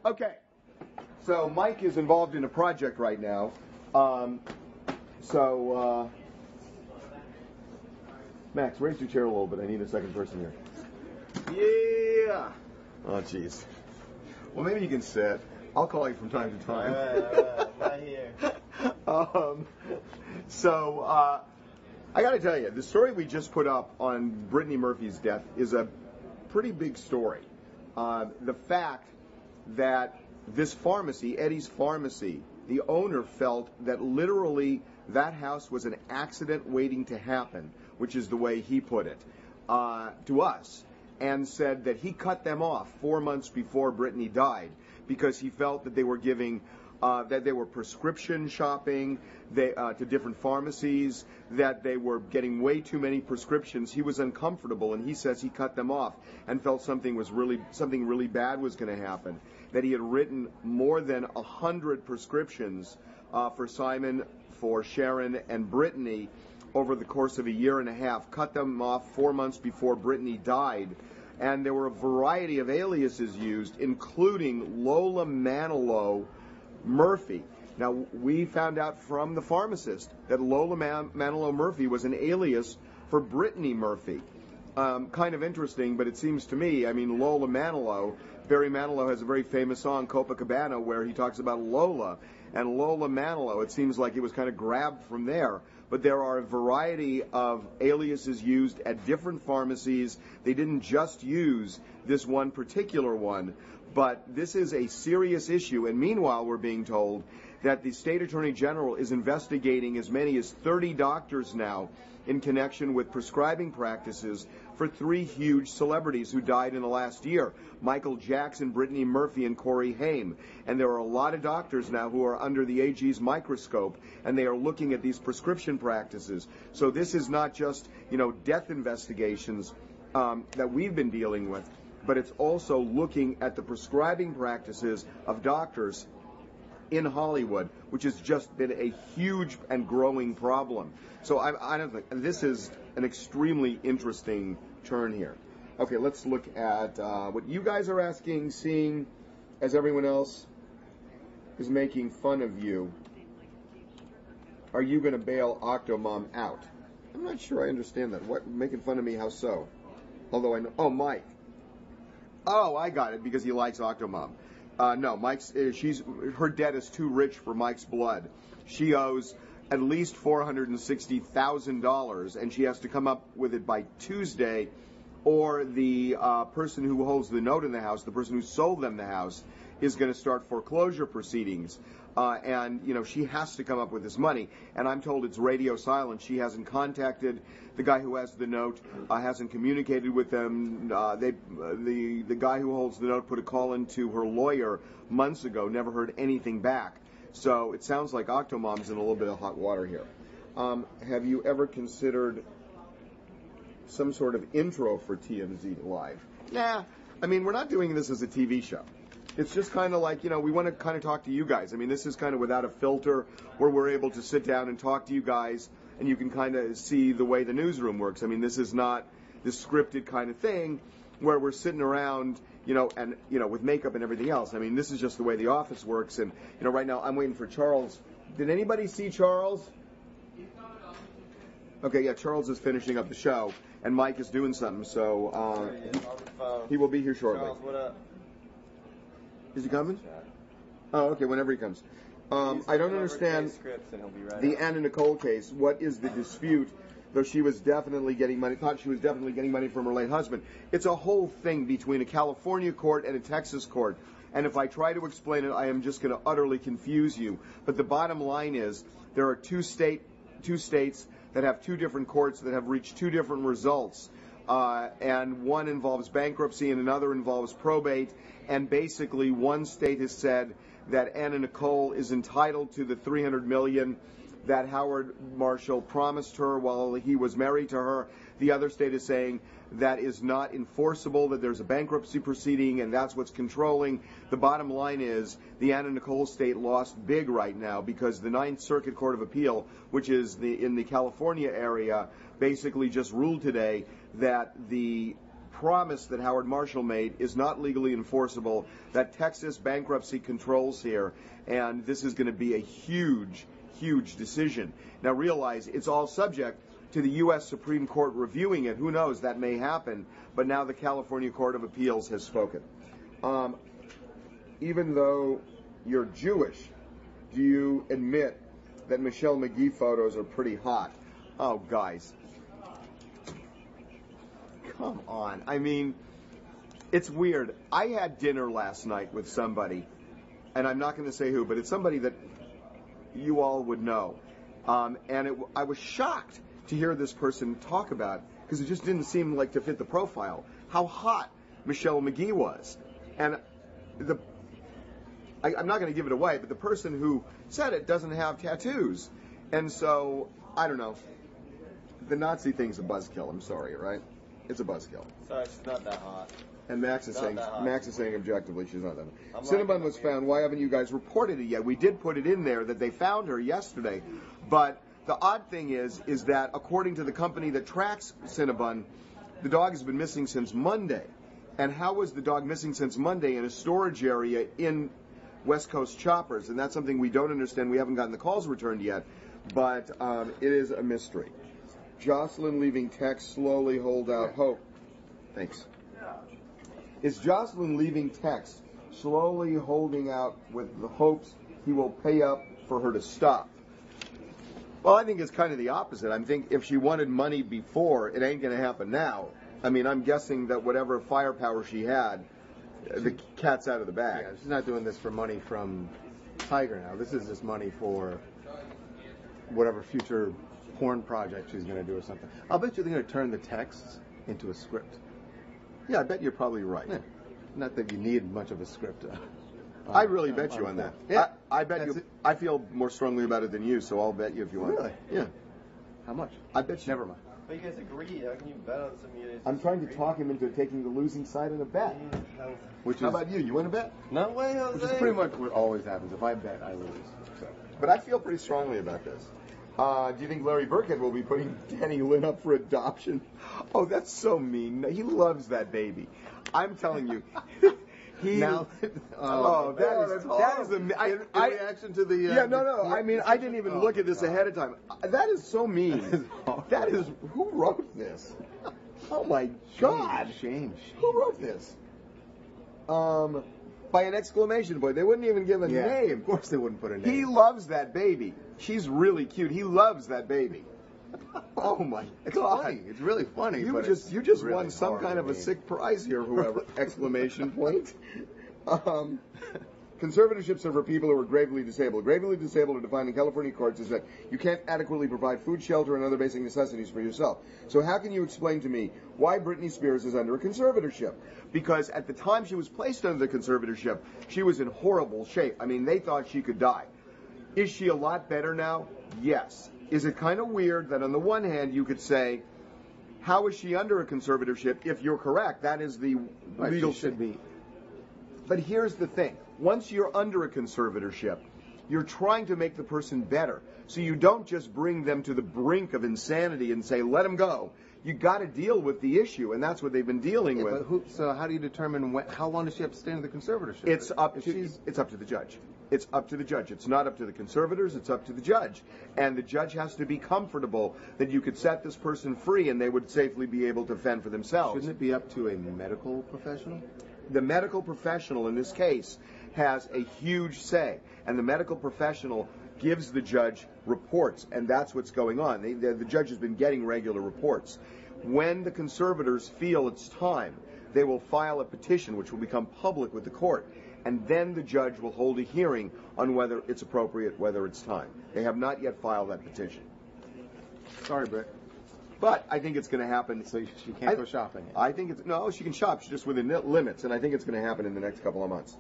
Okay, so Mike is involved in a project right now. Max, raise your chair a little bit. I need a second person here. Yeah. Oh, jeez. Well, maybe you can sit. I'll call you from time to time. I'm not here. I got to tell you, the story we just put up on Brittany Murphy's death is a pretty big story. The fact that this pharmacy, Eddie's Pharmacy, the owner felt that literally that house was an accident waiting to happen, which is the way he put it, to us, and said that he cut them off 4 months before Brittany died because he felt that they were giving, that they were prescription shopping to different pharmacies, that they were getting way too many prescriptions. He was uncomfortable, and he says he cut them off and felt something really bad was going to happen. That he had written more than 100 prescriptions for Simon, for Sharon, and Brittany over the course of a year and a half, cut them off 4 months before Brittany died. And there were a variety of aliases used, including Lola Manilow Murphy. Now, we found out from the pharmacist that Lola Manilow Murphy was an alias for Brittany Murphy. Kind of interesting, but it seems to me, I mean, Lola Manilow, Barry Manilow has a very famous song, Copacabana, where he talks about Lola. And Lola Manilow, it seems like it was kind of grabbed from there. But there are a variety of aliases used at different pharmacies. They didn't just use this one particular one, but this is a serious issue. And meanwhile, we're being told that the state attorney general is investigating as many as 30 doctors now in connection with prescribing practices for 3 huge celebrities who died in the last year: Michael Jackson, Brittany Murphy, and Corey Haim. And there are a lot of doctors now who are under the AG's microscope, and they are looking at these prescription practices. So this is not just, death investigations that we've been dealing with, but it's also looking at the prescribing practices of doctors in Hollywood, which has just been a huge and growing problem. So I don't think this is an extremely interesting turn here. Okay, let's look at what you guys are asking, seeing as everyone else is making fun of you. Are you going to bail Octomom out? I'm not sure I understand that. What, making fun of me? How so? Although I know. Oh, Mike. Oh, I got it, because he likes Octomom. No, her debt is too rich for Mike's blood. She owes at least $460,000, and she has to come up with it by Tuesday, or the person who holds the note in the house, the person who sold them the house, is going to start foreclosure proceedings. And she has to come up with this money. And I'm told it's radio silent. She hasn't contacted the guy who has the note, hasn't communicated with them. The guy who holds the note put a call into her lawyer months ago, never heard anything back. So it sounds like Octomom's in a little bit of hot water here. Have you ever considered some sort of intro for TMZ Live? Nah, I mean, we're not doing this as a TV show. It's just kind of like, we want to kind of talk to you guys. I mean, this is kind of without a filter, where we're able to sit down and talk to you guys, and you can kind of see the way the newsroom works. I mean, this is not this scripted kind of thing where we're sitting around, and, with makeup and everything else. I mean, this is just the way the office works. And, right now I'm waiting for Charles. Did anybody see Charles? Okay, yeah, Charles is finishing up the show, and Mike is doing something, so he will be here shortly. Charles, what up? Is he coming? Oh, okay, whenever he comes. I don't understand the Anna Nicole case. What is the dispute? Though she was definitely getting money, thought she was definitely getting money from her late husband. It's a whole thing between a California court and a Texas court. And if I try to explain it, I am just going to utterly confuse you. But the bottom line is, there are two states that have 2 different courts that have reached 2 different results. And one involves bankruptcy and another involves probate. And basically, one state has said that Anna Nicole is entitled to the $300 million that Howard Marshall promised her while he was married to her. The other state is saying that is not enforceable, that there's a bankruptcy proceeding, and that's what's controlling. The bottom line is the Anna Nicole state lost big right now, because the Ninth Circuit Court of Appeal, which is in the California area, basically just ruled today that the promise that Howard Marshall made is not legally enforceable, that Texas bankruptcy controls here, and this is going to be a huge, huge decision. Now realize it's all subject to the U.S. Supreme Court reviewing it. Who knows, that may happen, but now the California Court of Appeals has spoken. Even though you're Jewish, do you admit that Michelle McGee photos are pretty hot? Oh, guys. Come on. I mean, it's weird. I had dinner last night with somebody, and I'm not going to say who, but it's somebody that you all would know. I was shocked to hear this person talk about, because it just didn't seem like to fit the profile, how hot Michelle McGee was. And I'm not going to give it away, but the person who said it doesn't have tattoos. And so, I don't know. The Nazi thing's a buzzkill, I'm sorry, right? It's a buzzkill. Sorry, she's not that hot. And Max is saying objectively she's not that hot. Cinnabon was found. Why haven't you guys reported it yet? We did put it in there that they found her yesterday. But the odd thing is that according to the company that tracks Cinnabon, the dog has been missing since Monday. And how was the dog missing since Monday in a storage area in West Coast Choppers? And that's something we don't understand. We haven't gotten the calls returned yet, but it is a mystery. Jocelyn leaving text, slowly hold out hope. Thanks. Is Jocelyn leaving text, slowly holding out with the hopes he will pay up for her to stop? Well, I think it's kind of the opposite. I think if she wanted money before, it ain't going to happen now. I mean, I'm guessing that whatever firepower she had, the cat's out of the bag. Yeah, she's not doing this for money from Tiger now. This is just money for whatever future porn project she's going to do or something. I'll bet you're going to turn the texts into a script. Yeah, I bet you're probably right. Yeah. Not that you need much of a script. I really bet you on that. Yeah, I bet you. I feel more strongly about it than you, so I'll bet you if you want. Really? Yeah. How much? I bet you. Never mind. But you guys agree. How can you bet on some of these? I'm trying to talk him into taking the losing side in a bet. How about you? You want to bet? No way, Jose. Which is pretty much what always happens. If I bet, I lose. So. But I feel pretty strongly about this. Do you think Larry Burkett will be putting Danny Lynn up for adoption? Oh, that's so mean. He loves that baby. I'm telling you. Now, that is a reaction to the. No. I mean, I didn't even look at this ahead of time. That is so mean. That is who wrote this? Oh my God! Shame. Who wrote this? By an exclamation point. They wouldn't even give a name. Of course, they wouldn't put a name. He loves that baby. She's really cute. He loves that baby. Oh my God! Funny. It's really funny. You but just really won some kind of a sick prize here, whoever! Exclamation point. Conservatorships are for people who are gravely disabled. Gravely disabled are defined in California courts as that you can't adequately provide food, shelter, and other basic necessities for yourself. So how can you explain to me why Britney Spears is under a conservatorship? Because at the time she was placed under the conservatorship, she was in horrible shape. I mean, they thought she could die. Is she a lot better now? Yes. Is it kind of weird that on the one hand you could say, how is she under a conservatorship? If you're correct, that is the legal should be. But here's the thing. Once you're under a conservatorship, you're trying to make the person better. So you don't just bring them to the brink of insanity and say, let them go. You got to deal with the issue, and that's what they've been dealing with. But so how do you determine how long does she have to stay in the conservatorship? It's up to the judge. It's up to the judge. It's not up to the conservators. It's up to the judge. And the judge has to be comfortable that you could set this person free and they would safely be able to fend for themselves. Shouldn't it be up to a medical professional? The medical professional in this case has a huge say, and the medical professional gives the judge reports, and that's what's going on. The judge has been getting regular reports. When the conservators feel it's time, they will file a petition which will become public with the court, and then the judge will hold a hearing on whether it's appropriate, whether it's time. They have not yet filed that petition. Sorry, Britt. But I think it's going to happen. So she can't go shopping. I think she can shop. She's just within limits, and I think it's going to happen in the next couple of months.